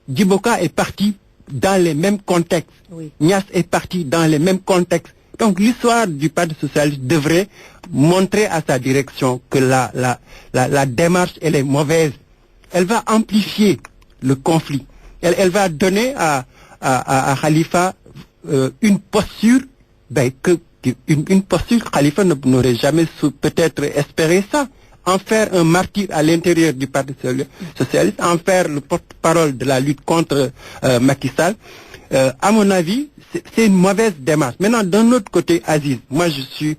S2: Djiboka est parti dans les mêmes contextes. Oui. Niasse est parti dans les mêmes contextes. Donc l'histoire du Parti socialiste devrait montrer à sa direction que la démarche, elle est mauvaise. Elle va amplifier le conflit. Elle va donner à Khalifa une posture, une posture, Khalifa n'aurait jamais peut-être espéré ça. En faire un martyr à l'intérieur du Parti socialiste, en faire le porte-parole de la lutte contre Macky Sall. À mon avis, c'est une mauvaise démarche. Maintenant, d'un autre côté, Aziz, moi je suis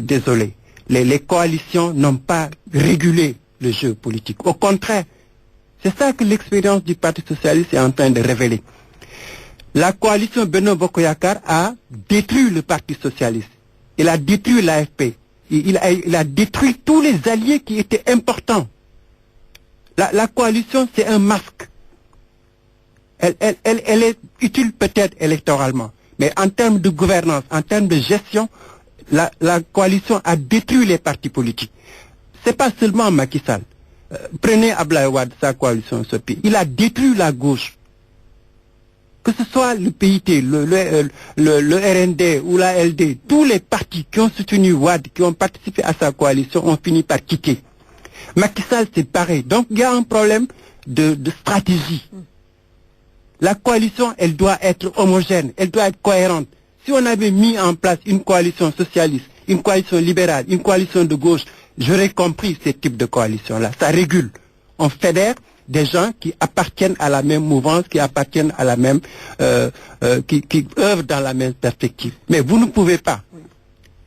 S2: désolé. Les coalitions n'ont pas régulé le jeu politique. Au contraire, c'est ça que l'expérience du Parti socialiste est en train de révéler. La coalition Benno Bokk Yakaar a détruit le Parti socialiste. Il a détruit l'AFP. Il a détruit tous les alliés qui étaient importants. La coalition, c'est un masque. Elle est utile peut-être électoralement, mais en termes de gouvernance, en termes de gestion, la coalition a détruit les partis politiques. C'est pas seulement Macky Sall. Prenez Abdoulaye Wade, sa coalition, ce pays. Il a détruit la gauche. Que ce soit le PIT, le RND ou la LD, tous les partis qui ont soutenu Wade, qui ont participé à sa coalition, ont fini par quitter. Macky Sall, c'est pareil. Donc, il y a un problème de stratégie. La coalition, elle doit être homogène, elle doit être cohérente. Si on avait mis en place une coalition socialiste, une coalition libérale, une coalition de gauche, j'aurais compris ce type de coalition-là. Ça régule. On fédère des gens qui appartiennent à la même mouvance, qui appartiennent à la même, qui œuvrent dans la même perspective. Mais vous ne pouvez pas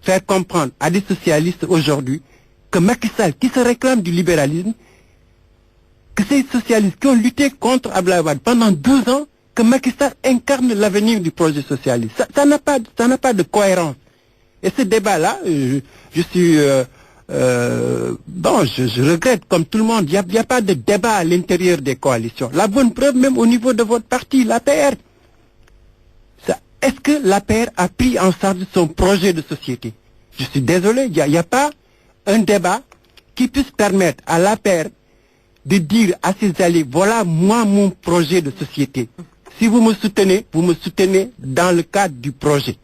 S2: faire comprendre à des socialistes aujourd'hui que Macky Sall, qui se réclame du libéralisme, que ces socialistes qui ont lutté contre Abdoulaye Wade pendant 12 ans, que Macky Sall incarne l'avenir du projet socialiste. Ça n'a pas de cohérence. Et ce débat-là, je suis... je regrette, comme tout le monde, il n'y a pas de débat à l'intérieur des coalitions. La bonne preuve, même au niveau de votre parti, l'APR. Est-ce que l'APR a pris en charge son projet de société? Je suis désolé, il n'y a pas un débat qui puisse permettre à l'APR de dire à ses alliés, voilà moi mon projet de société. Si vous me soutenez dans le cadre du projet.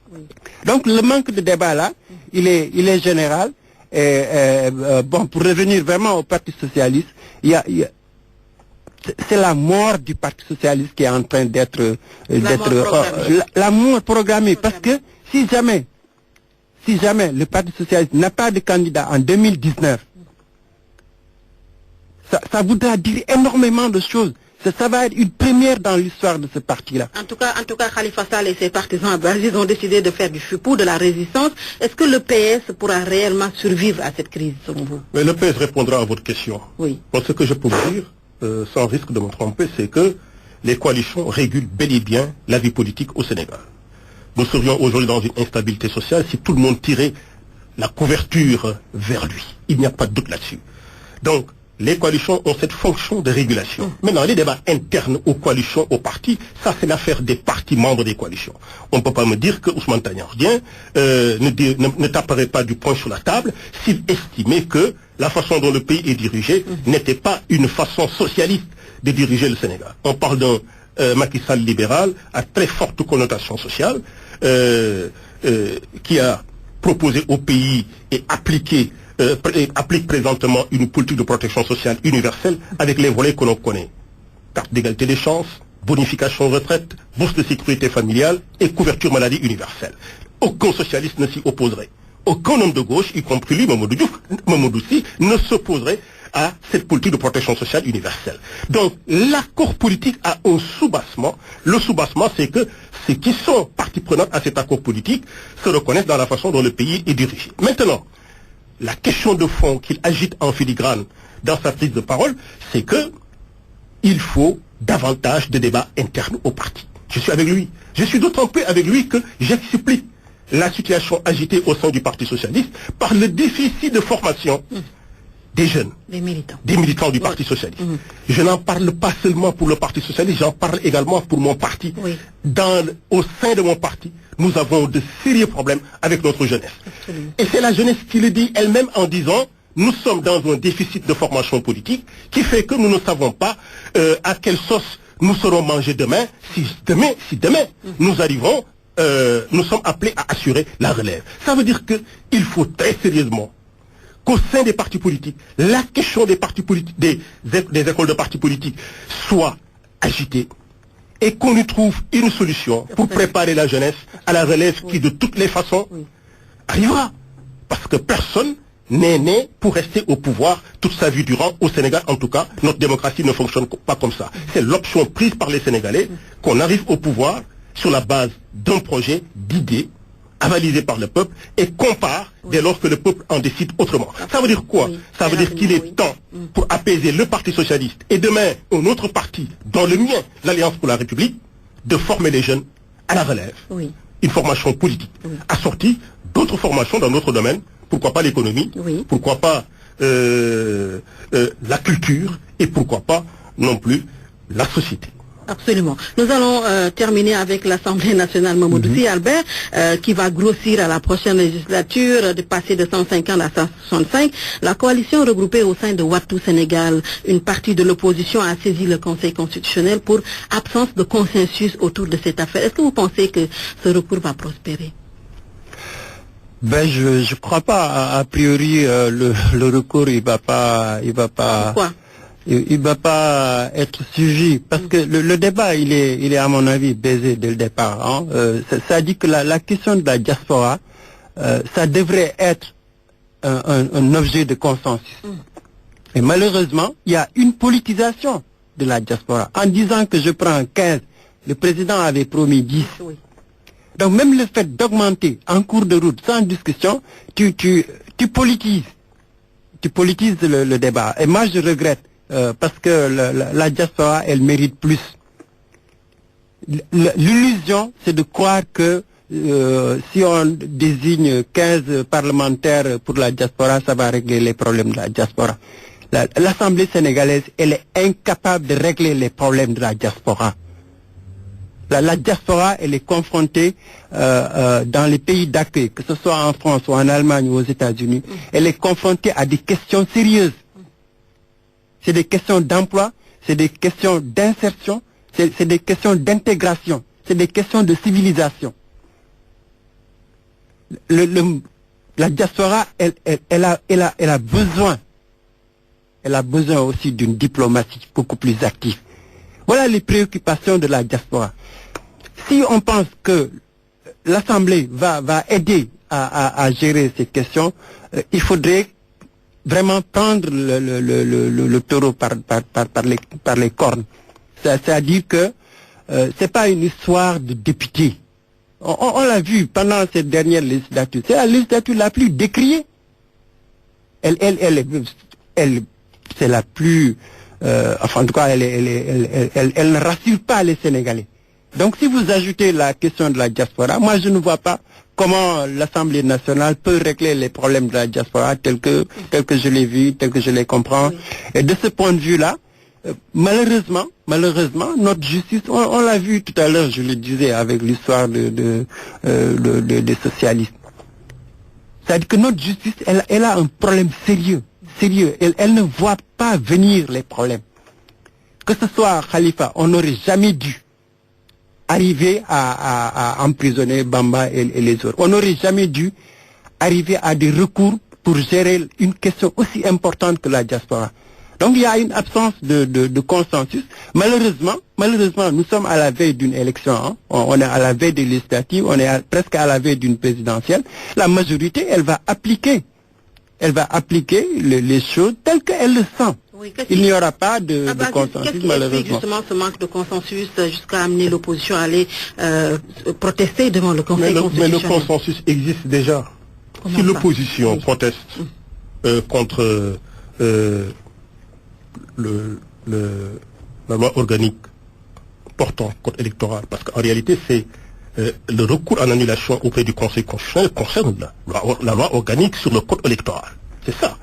S2: Donc le manque de débat là, il est général. Pour revenir vraiment au Parti socialiste, c'est la mort du Parti socialiste qui est en train d'être la mort programmée. Parce que si jamais le Parti socialiste n'a pas de candidat en 2019, ça voudra dire énormément de choses. Ça va être une première dans l'histoire de ce parti-là.
S1: En tout cas, Khalifa Sall et ses partisans, ils ont décidé de faire du fupou, de la résistance. Est-ce que le PS pourra réellement survivre à cette crise, selon vous?
S3: Mais le PS répondra à votre question.
S1: Oui.
S3: Bon, ce que je peux vous dire, sans risque de me tromper, c'est que les coalitions régulent bel et bien la vie politique au Sénégal. Nous serions aujourd'hui dans une instabilité sociale si tout le monde tirait la couverture vers lui. Il n'y a pas de doute là-dessus. Donc, les coalitions ont cette fonction de régulation. Maintenant, les débats internes aux coalitions, aux partis, ça c'est l'affaire des partis membres des coalitions. On ne peut pas me dire que Ousmane Tanor-Dieng ne taperait pas du poing sur la table s'il estimait que la façon dont le pays est dirigé n'était pas une façon socialiste de diriger le Sénégal. On parle d'un Macky Sall libéral à très forte connotation sociale qui a proposé au pays et applique présentement une politique de protection sociale universelle avec les volets que l'on connaît. Carte d'égalité des chances, bonification retraite, bourse de sécurité familiale et couverture maladie universelle. Aucun socialiste ne s'y opposerait. Aucun homme de gauche, y compris lui, Mamadou Sy, ne s'opposerait à cette politique de protection sociale universelle. Donc, l'accord politique a un soubassement. Le soubassement, c'est que ceux qui sont partie prenante à cet accord politique se reconnaissent dans la façon dont le pays est dirigé. Maintenant, la question de fond qu'il agite en filigrane dans sa prise de parole, c'est que il faut davantage de débats internes au parti. Je suis avec lui. Je suis d'autant plus avec lui que j'explique la situation agitée au sein du Parti socialiste par le déficit de formation des jeunes, des militants du Parti socialiste. Je n'en parle pas seulement pour le Parti socialiste, j'en parle également pour mon parti. Au sein de mon parti, nous avons de sérieux problèmes avec notre jeunesse. Absolument. Et c'est la jeunesse qui le dit elle-même en disant, nous sommes dans un déficit de formation politique qui fait que nous ne savons pas à quelle sauce nous serons mangés demain, si demain nous arrivons, nous sommes appelés à assurer la relève. Ça veut dire qu'il faut très sérieusement qu'au sein des partis politiques, la question des partis politiques, des écoles de partis politiques soit agitée et qu'on y trouve une solution pour préparer la jeunesse à la relève qui de toutes les façons arrivera. Parce que personne n'est né pour rester au pouvoir toute sa vie durant. Au Sénégal, en tout cas, notre démocratie ne fonctionne pas comme ça. C'est l'option prise par les Sénégalais qu'on arrive au pouvoir sur la base d'un projet, d'idées, avalisé par le peuple, et qu'on part dès lors que le peuple en décide autrement. Ça veut dire quoi? Ça veut dire qu'il est temps pour apaiser le Parti socialiste et demain un autre parti, dont le mien, l'Alliance pour la République, de former les jeunes à la relève. Une formation politique, assortie d'autres formations dans d'autres domaines. Pourquoi pas l'économie, pourquoi pas la culture, et pourquoi pas non plus la société.
S1: Absolument. Nous allons terminer avec l'Assemblée nationale Mamadou Sy Albert, qui va grossir à la prochaine législature, de passer de 150 à 165. La coalition regroupée au sein de Wattu Sénégal, une partie de l'opposition a saisi le Conseil constitutionnel pour absence de consensus autour de cette affaire. Est-ce que vous pensez que ce recours va prospérer?
S2: Ben je crois pas. A priori le recours il va pas.
S1: Pourquoi?
S2: Il va pas être suivi parce que le débat il est à mon avis baisé dès le départ. Hein. Ça dit que la question de la diaspora, ça devrait être un objet de consensus. Et malheureusement, il y a une politisation de la diaspora. En disant que je prends 15, le président avait promis 10. Donc même le fait d'augmenter en cours de route sans discussion, tu politises. Tu politises le débat. Et moi je regrette. Parce que la diaspora, elle mérite plus. L'illusion, c'est de croire que si on désigne 15 parlementaires pour la diaspora, ça va régler les problèmes de la diaspora. L'Assemblée sénégalaise, elle est incapable de régler les problèmes de la diaspora. La diaspora, elle est confrontée dans les pays d'accueil, que ce soit en France ou en Allemagne ou aux États-Unis, elle est confrontée à des questions sérieuses. C'est des questions d'emploi, c'est des questions d'insertion, c'est des questions d'intégration, c'est des questions de civilisation. La diaspora, elle a besoin aussi d'une diplomatie beaucoup plus active. Voilà les préoccupations de la diaspora. Si on pense que l'Assemblée va aider à gérer ces questions, il faudrait vraiment prendre le taureau par les cornes. C'est-à-dire que c'est pas une histoire de député. On l'a vu pendant cette dernière législature. C'est la législature la plus décriée. Elle c'est la plus, enfin en tout cas, elle ne rassure pas les Sénégalais. Donc si vous ajoutez la question de la diaspora, moi je ne vois pas comment l'Assemblée nationale peut régler les problèmes de la diaspora tel que je l'ai vu, tel que je les comprends. Et de ce point de vue-là, malheureusement, notre justice, on l'a vu tout à l'heure, je le disais, avec l'histoire des socialistes. C'est-à-dire que notre justice, elle a un problème sérieux. Elle ne voit pas venir les problèmes. Que ce soit Khalifa, on n'aurait jamais dû arriver à emprisonner Bamba et les autres. On n'aurait jamais dû arriver à des recours pour gérer une question aussi importante que la diaspora. Donc il y a une absence de consensus. Malheureusement, nous sommes à la veille d'une élection. Hein. On est à la veille des législatives, on est presque à la veille d'une présidentielle. La majorité, elle va appliquer elle va appliquer les choses telles qu'elle le sent.
S1: Oui,
S2: il n'y aura pas de consensus,
S1: qu'est-ce qui
S2: malheureusement.
S1: explique justement ce manque de consensus jusqu'à amener l'opposition à aller protester devant le Conseil constitutionnel?
S3: Mais le consensus existe déjà. Si l'opposition proteste contre la loi organique portant code électoral, parce qu'en réalité c'est le recours en annulation auprès du Conseil constitutionnel concerne la loi organique sur le code électoral. C'est ça.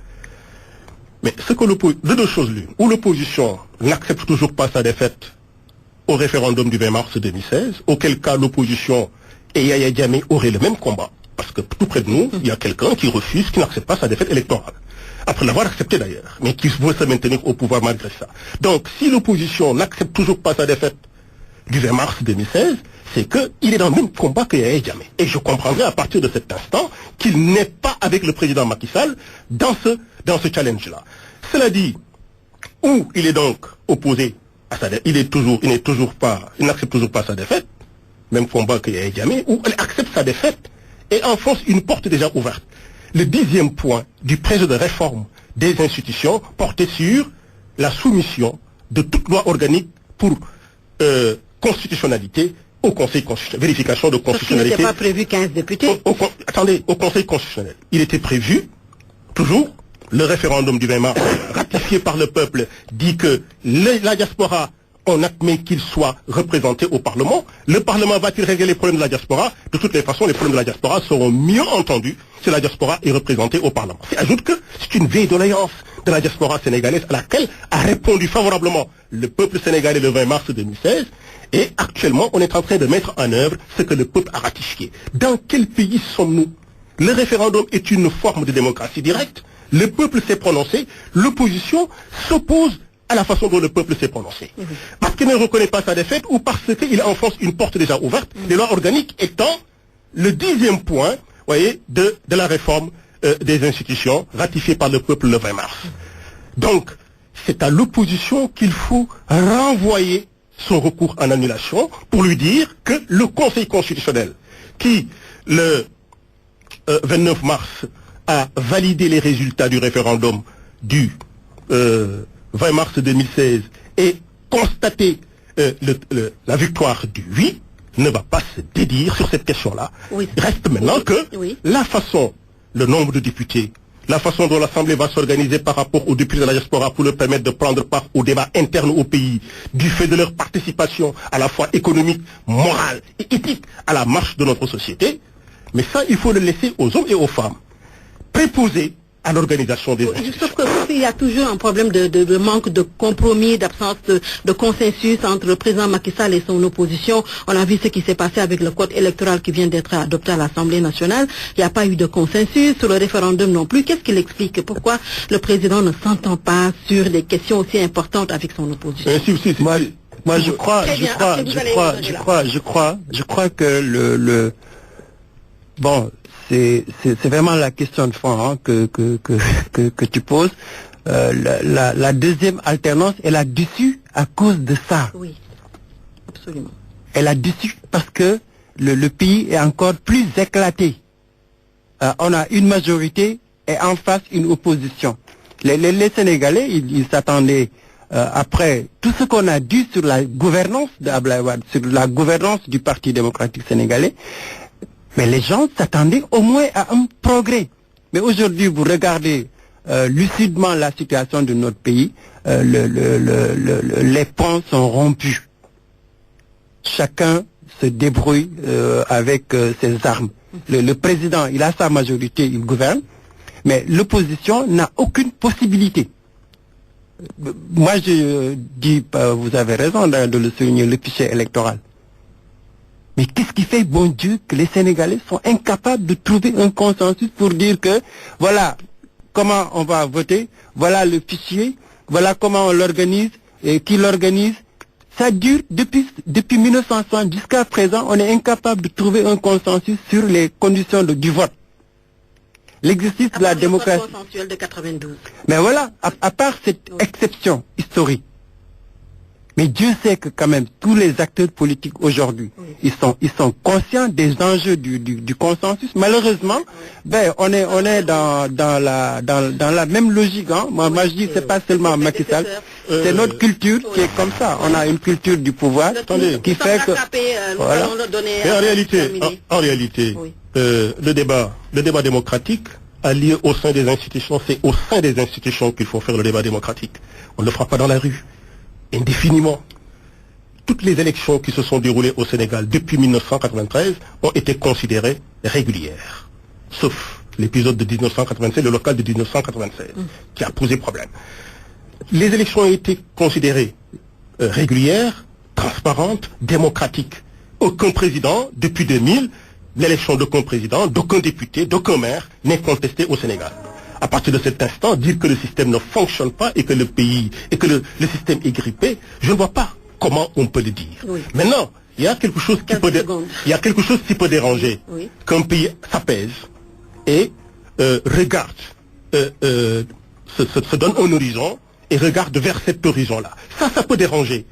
S3: Mais ce que de deux choses l'une, ou l'opposition n'accepte toujours pas sa défaite au référendum du 20 mars 2016, auquel cas l'opposition et Yahya Jammeh auraient le même combat, parce que tout près de nous, il y a quelqu'un qui refuse, qui n'accepte pas sa défaite électorale, après l'avoir accepté d'ailleurs, mais qui veut se maintenir au pouvoir malgré ça. Donc, si l'opposition n'accepte toujours pas sa défaite du 20 mars 2016, c'est qu'il est dans le même combat que Yahya Jammeh. Et je comprendrai à partir de cet instant qu'il n'est pas avec le président Macky Sall dans ce challenge-là. Cela dit, où il est donc opposé à sa défaite, il n'accepte toujours pas sa défaite, même combat que Yahya Jammeh, où il accepte sa défaite et enfonce une porte déjà ouverte. Le 10e point du projet de réforme des institutions portait sur la soumission de toute loi organique pour constitutionnalité au Conseil constitutionnel, vérification de constitutionnalité.
S1: Il n'était pas prévu 15 députés.
S3: Attendez, au Conseil constitutionnel. Il était prévu, toujours, le référendum du 20 mars, ratifié par le peuple, dit que la diaspora, on admet qu'il soit représenté au Parlement. Le Parlement va-t-il régler les problèmes de la diaspora? De toutes les façons, les problèmes de la diaspora seront mieux entendus si la diaspora est représentée au Parlement. Ajoute que c'est une vieille doléance de la diaspora sénégalaise à laquelle a répondu favorablement le peuple sénégalais le 20 mars 2016. Et actuellement, on est en train de mettre en œuvre ce que le peuple a ratifié. Dans quel pays sommes-nous? Le référendum est une forme de démocratie directe. Le peuple s'est prononcé. L'opposition s'oppose à la façon dont le peuple s'est prononcé. Parce qu'il ne reconnaît pas sa défaite ou parce qu'il enfonce une porte déjà ouverte, les lois organiques étant le 10e point, voyez, de la réforme des institutions ratifiée par le peuple le 20 mars. Donc, c'est à l'opposition qu'il faut renvoyer son recours en annulation pour lui dire que le Conseil constitutionnel, qui le 29 mars a validé les résultats du référendum du 20 mars 2016 et constaté la victoire du oui, ne va pas se dédire sur cette question-là.
S1: Oui.
S3: Reste maintenant que la façon, le nombre de députés, la façon dont l'Assemblée va s'organiser par rapport aux députés de la diaspora pour leur permettre de prendre part au débat interne au pays, du fait de leur participation à la fois économique, morale et éthique à la marche de notre société. Mais ça, il faut le laisser aux hommes et aux femmes préposés à l'organisation des institutions.
S1: Sauf qu'il y a toujours un problème de manque de compromis, d'absence de consensus entre le président Macky Sall et son opposition. On a vu ce qui s'est passé avec le code électoral qui vient d'être adopté à l'Assemblée nationale. Il n'y a pas eu de consensus sur le référendum non plus. Qu'est-ce qu'il explique? Pourquoi le président ne s'entend pas sur des questions aussi importantes avec son opposition?
S2: Moi, je crois que bon, c'est vraiment la question de fond que tu poses. La deuxième alternance, elle a déçu à cause de ça.
S1: Oui, absolument.
S2: Elle a déçu parce que le pays est encore plus éclaté. On a une majorité et en face une opposition. Les Sénégalais, ils s'attendaient, après tout ce qu'on a dit sur la gouvernance d'Abdoulaye Wade, sur la gouvernance du Parti démocratique sénégalais, mais les gens s'attendaient au moins à un progrès. Mais aujourd'hui, vous regardez lucidement la situation de notre pays, les ponts sont rompus. Chacun se débrouille avec ses armes. Le président, il a sa majorité, il gouverne, mais l'opposition n'a aucune possibilité. Moi, je dis, vous avez raison de le souligner, le fichier électoral. Mais qu'est-ce qui fait, bon Dieu, que les Sénégalais sont incapables de trouver un consensus pour dire que, voilà comment on va voter, voilà le fichier, voilà comment on l'organise, et qui l'organise. Ça dure depuis 1960 jusqu'à présent, on est incapable de trouver un consensus sur les conditions du vote. L'exercice de la démocratie.
S1: Consensuel de 92.
S2: Mais voilà, à part cette exception historique, Mais Dieu sait que quand même tous les acteurs politiques aujourd'hui, ils sont conscients des enjeux du consensus. Malheureusement, on est dans la même logique. Hein. Moi je dis c'est pas seulement Macky Sall, c'est notre culture qui est comme ça. On a une culture du pouvoir qui fait que voilà.
S3: Mais en réalité, le débat démocratique a lieu au sein des institutions. C'est au sein des institutions qu'il faut faire le débat démocratique. On ne le fera pas dans la rue. Indéfiniment. Toutes les élections qui se sont déroulées au Sénégal depuis 1993 ont été considérées régulières. Sauf l'épisode de 1996, le local de 1996, qui a posé problème. Les élections ont été considérées régulières, transparentes, démocratiques. Aucun président, depuis 2000, l'élection d'aucun président, d'aucun député, d'aucun maire n'est contesté au Sénégal. À partir de cet instant, dire que le système ne fonctionne pas et que le pays, et que le système est grippé, je ne vois pas comment on peut le dire. Oui. Maintenant, il y a quelque chose qui peut déranger. Oui. Qu'un pays s'apaise et regarde, se donne un horizon et regarde vers cet horizon-là. Ça peut déranger.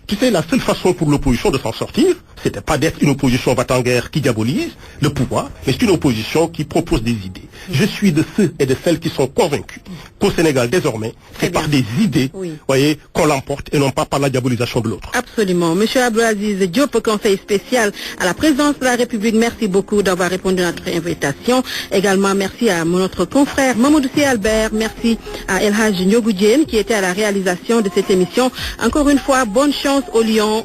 S3: Tu sais, la seule façon pour l'opposition de s'en sortir, c'était pas d'être une opposition va-t-en-guerre qui diabolise le pouvoir, mais c'est une opposition qui propose des idées. Je suis de ceux et de celles qui sont convaincus qu'au Sénégal, désormais, c'est par des idées, voyez, qu'on l'emporte et non pas par la diabolisation de l'autre.
S1: Absolument. Monsieur Abdou-Aziz Diop, conseiller spécial à la présidence de la République, merci beaucoup d'avoir répondu à notre invitation. Également, merci à notre confrère Mamadou Sy Albert, merci à El Hadj Ndiogou Diène qui était à la réalisation de cette émission. Encore une fois, bonne chance au Lion.